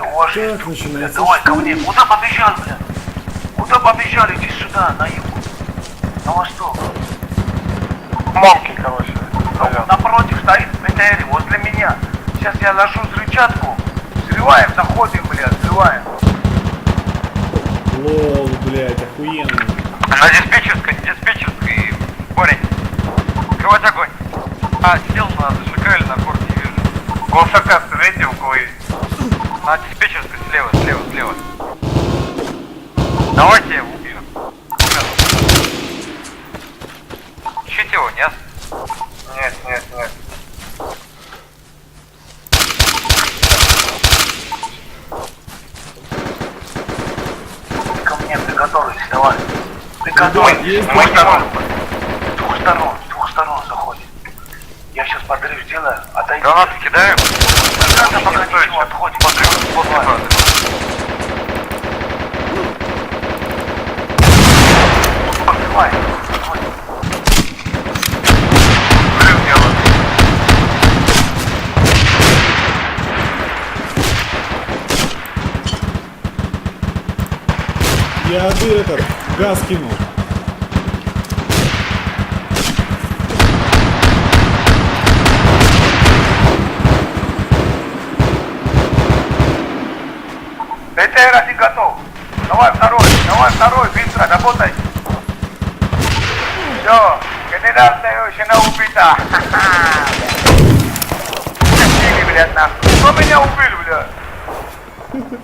уважение. Так, начинается. Давай ко мне. Куда побежал, бля? Куда побежал? Иди сюда, на юг. На восток. Мамки, короче. Напротив стоит БТР возле меня. Сейчас я ложу взрывчатку. Взрываем, заходим, бля, взрываем. Лол, блядь, охуенно. На диспетчерской, парень. Открывать огонь. Сел на ДШК или на корте, не вижу. Госака, стреляйте, у кого есть. На диспетчерской слева. Давайте я его убью. Ищите его, нет? Нет. Ко мне приготовились, давай. Приготовились. Есть Мы с двух сторон заходим. Я сейчас подрыв сделаю, отойди. Гранаты кидаю. Граната пока ничего, отходим. Открывай. Взрыв делаю. Я этот газ кинул. БТР один готов. Давай второй, быстро, работай. Все, генеральная жена убита. Блядь, нахуй. Кто меня убил, блядь?